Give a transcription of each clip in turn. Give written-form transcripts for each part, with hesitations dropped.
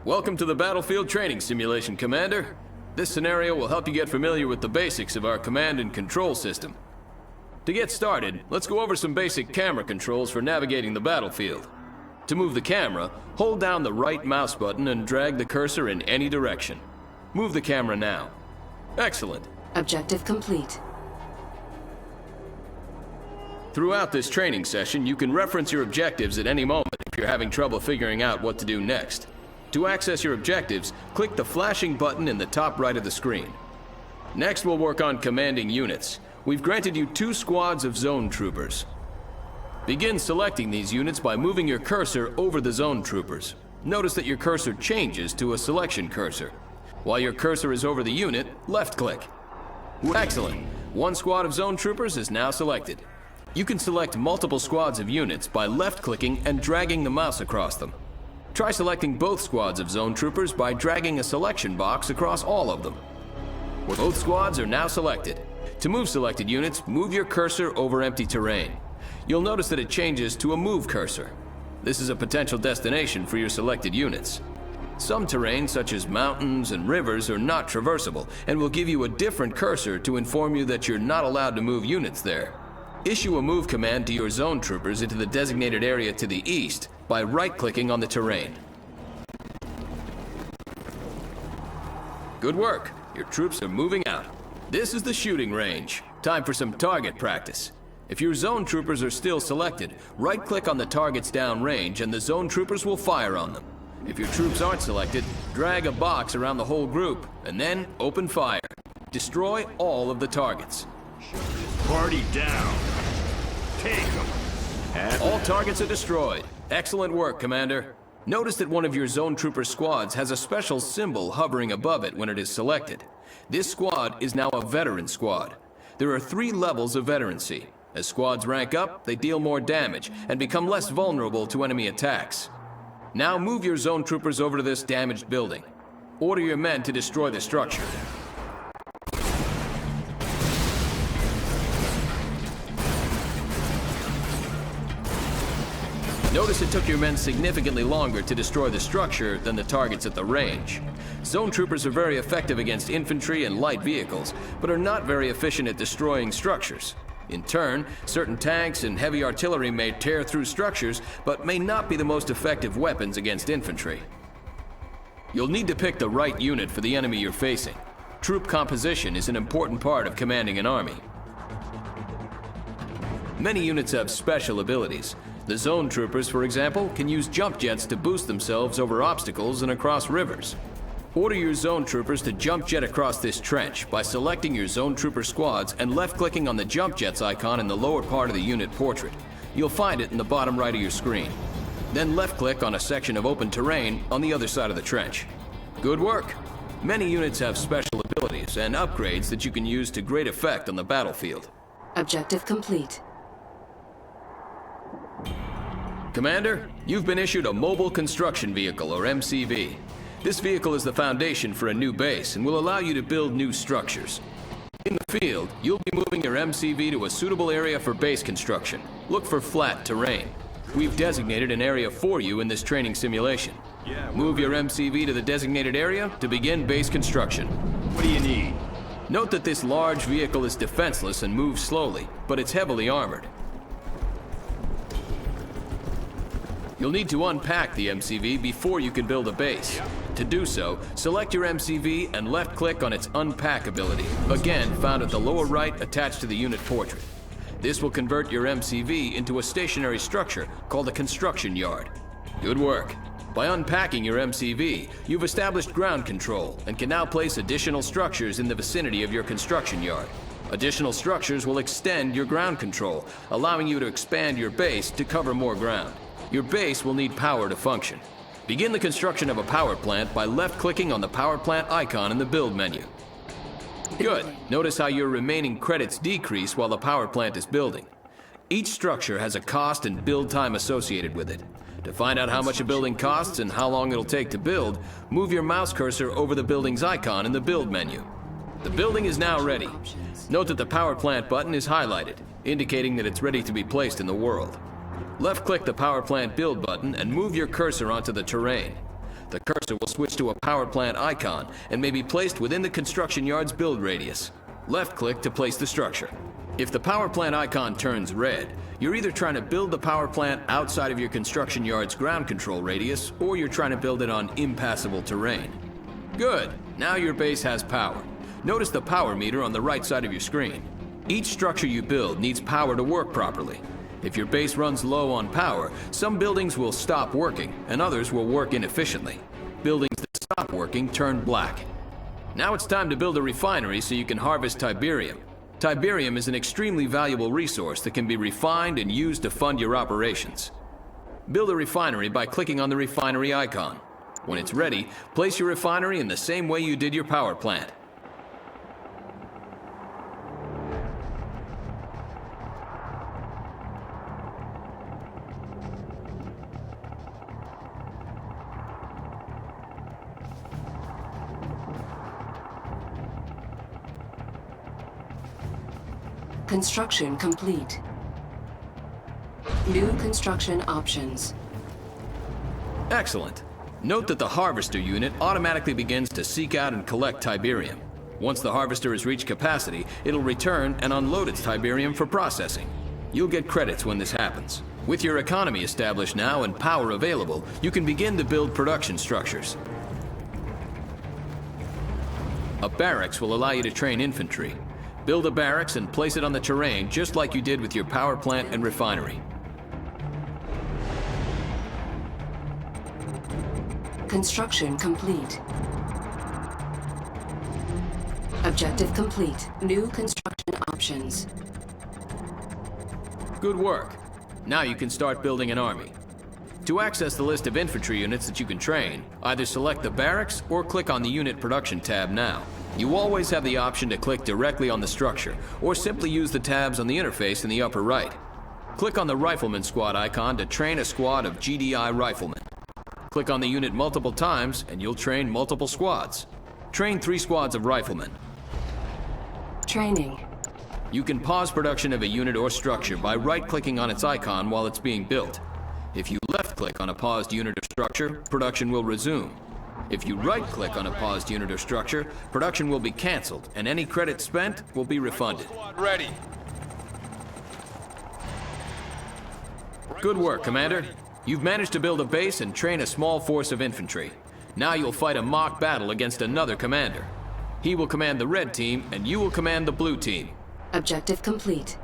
Welcome to the Battlefield Training Simulation, Commander. This scenario will help you get familiar with the basics of our command and control system. To get started, let's go over some basic camera controls for navigating the battlefield. To move the camera, hold down the right mouse button and drag the cursor in any direction. Move the camera now. Excellent. Objective complete. Throughout this training session, you can reference your objectives at any moment if you're having trouble figuring out what to do next. To access your objectives, click the flashing button in the top right of the screen. Next, we'll work on commanding units. We've granted you 2 squads of zone troopers. Begin selecting these units by moving your cursor over the zone troopers. Notice that your cursor changes to a selection cursor. While your cursor is over the unit, left-click. Excellent. 1 squad of zone troopers is now selected. You can select multiple squads of units by left-clicking and dragging the mouse across them. Try selecting both squads of zone troopers by dragging a selection box across all of them. Both squads are now selected. To move selected units, move your cursor over empty terrain. You'll notice that it changes to a move cursor. This is a potential destination for your selected units. Some terrain, such as mountains and rivers, are not traversable and will give you a different cursor to inform you that you're not allowed to move units there. Issue a move command to your zone troopers into the designated area to the east by right-clicking on the terrain. Good work. Your troops are moving out. This is the shooting range. Time for some target practice. If your zone troopers are still selected, right-click on the targets downrange and the zone troopers will fire on them. If your troops aren't selected, drag a box around the whole group and then open fire. Destroy all of the targets. Party down. Take them. All targets are destroyed. Excellent work, Commander. Notice that one of your zone trooper squads has a special symbol hovering above it when it is selected. This squad is now a veteran squad. There are 3 levels of veterancy. As squads rank up, they deal more damage and become less vulnerable to enemy attacks. Now move your zone troopers over to this damaged building. Order your men to destroy the structure. Notice it took your men significantly longer to destroy the structure than the targets at the range. Zone troopers are very effective against infantry and light vehicles, but are not very efficient at destroying structures. In turn, certain tanks and heavy artillery may tear through structures, but may not be the most effective weapons against infantry. You'll need to pick the right unit for the enemy you're facing. Troop composition is an important part of commanding an army. Many units have special abilities. The zone troopers, for example, can use jump jets to boost themselves over obstacles and across rivers. Order your zone troopers to jump jet across this trench by selecting your zone trooper squads and left-clicking on the jump jets icon in the lower part of the unit portrait. You'll find it in the bottom right of your screen. Then left-click on a section of open terrain on the other side of the trench. Good work! Many units have special abilities and upgrades that you can use to great effect on the battlefield. Objective complete. Commander, you've been issued a Mobile Construction Vehicle, or MCV. This vehicle is the foundation for a new base and will allow you to build new structures. In the field, you'll be moving your MCV to a suitable area for base construction. Look for flat terrain. We've designated an area for you in this training simulation. Move your MCV to the designated area to begin base construction. What do you need? Note that this large vehicle is defenseless and moves slowly, but it's heavily armored. You'll need to unpack the MCV before you can build a base. To do so, select your MCV and left-click on its Unpack ability, again found at the lower right attached to the unit portrait. This will convert your MCV into a stationary structure called a construction yard. Good work. By unpacking your MCV, you've established ground control and can now place additional structures in the vicinity of your construction yard. Additional structures will extend your ground control, allowing you to expand your base to cover more ground. Your base will need power to function. Begin the construction of a power plant by left-clicking on the power plant icon in the build menu. Good. Notice how your remaining credits decrease while the power plant is building. Each structure has a cost and build time associated with it. To find out how much a building costs and how long it'll take to build, move your mouse cursor over the building's icon in the build menu. The building is now ready. Note that the power plant button is highlighted, indicating that it's ready to be placed in the world. Left-click the power plant build button and move your cursor onto the terrain. The cursor will switch to a power plant icon and may be placed within the construction yard's build radius. Left-click to place the structure. If the power plant icon turns red, you're either trying to build the power plant outside of your construction yard's ground control radius, or you're trying to build it on impassable terrain. Good. Now your base has power. Notice the power meter on the right side of your screen. Each structure you build needs power to work properly. If your base runs low on power, some buildings will stop working, and others will work inefficiently. Buildings that stop working turn black. Now it's time to build a refinery so you can harvest Tiberium. Tiberium is an extremely valuable resource that can be refined and used to fund your operations. Build a refinery by clicking on the refinery icon. When it's ready, place your refinery in the same way you did your power plant. Construction complete. New construction options. Excellent. Note that the harvester unit automatically begins to seek out and collect Tiberium. Once the harvester has reached capacity, it'll return and unload its Tiberium for processing. You'll get credits when this happens. With your economy established now and power available, you can begin to build production structures. A barracks will allow you to train infantry. Build a barracks and place it on the terrain just like you did with your power plant and refinery. Construction complete. Objective complete. New construction options. Good work. Now you can start building an army. To access the list of infantry units that you can train, either select the barracks or click on the Unit Production tab now. You always have the option to click directly on the structure, or simply use the tabs on the interface in the upper right. Click on the Rifleman Squad icon to train a squad of GDI riflemen. Click on the unit multiple times and you'll train multiple squads. Train 3 squads of riflemen. Training. You can pause production of a unit or structure by right-clicking on its icon while it's being built. If you left-click on a paused unit or structure, production will resume. If you right-click on a paused unit or structure, production will be cancelled, and any credit spent will be refunded. Ready. Good work, Commander. You've managed to build a base and train a small force of infantry. Now you'll fight a mock battle against another commander. He will command the red team, and you will command the blue team. Objective complete.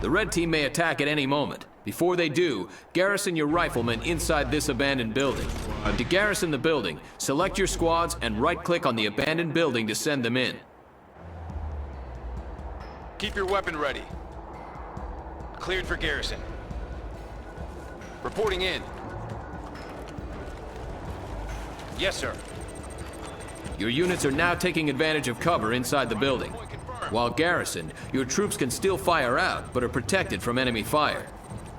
The red team may attack at any moment. Before they do, garrison your riflemen inside this abandoned building. To garrison the building, select your squads and right-click on the abandoned building to send them in. Keep your weapon ready. Cleared for garrison. Reporting in. Yes, sir. Your units are now taking advantage of cover inside the building. While garrisoned, your troops can still fire out, but are protected from enemy fire.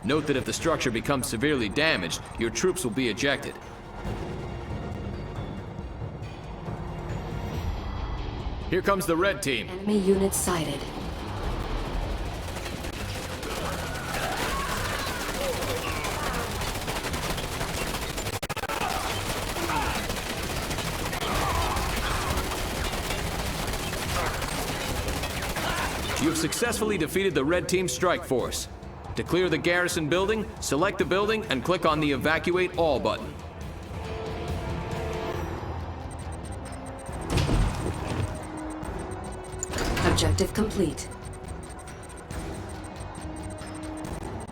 Note that if the structure becomes severely damaged, your troops will be ejected. Here comes the red team. Enemy units sighted. You've successfully defeated the red team's strike force. To clear the garrison building, select the building and click on the Evacuate All button. Objective complete.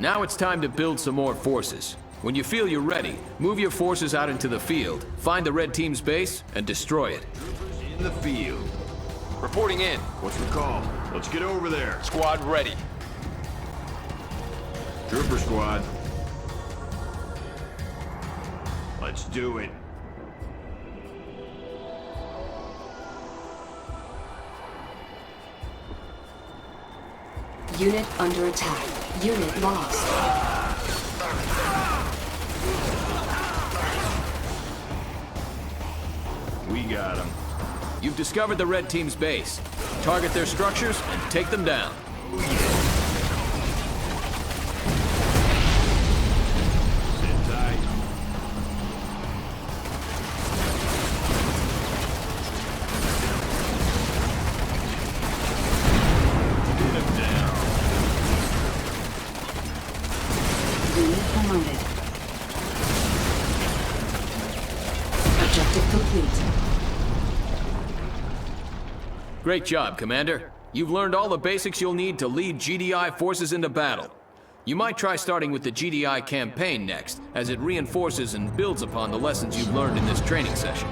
Now it's time to build some more forces. When you feel you're ready, move your forces out into the field, find the red team's base, and destroy it. In the field. Reporting in. What's the call? Let's get over there. Squad ready. Trooper squad. Let's do it. Unit under attack. Unit lost. We got him. You've discovered the red team's base. Target their structures and take them down. Sit tight. complete. Great job, Commander. You've learned all the basics you'll need to lead GDI forces into battle. You might try starting with the GDI campaign next, as it reinforces and builds upon the lessons you've learned in this training session.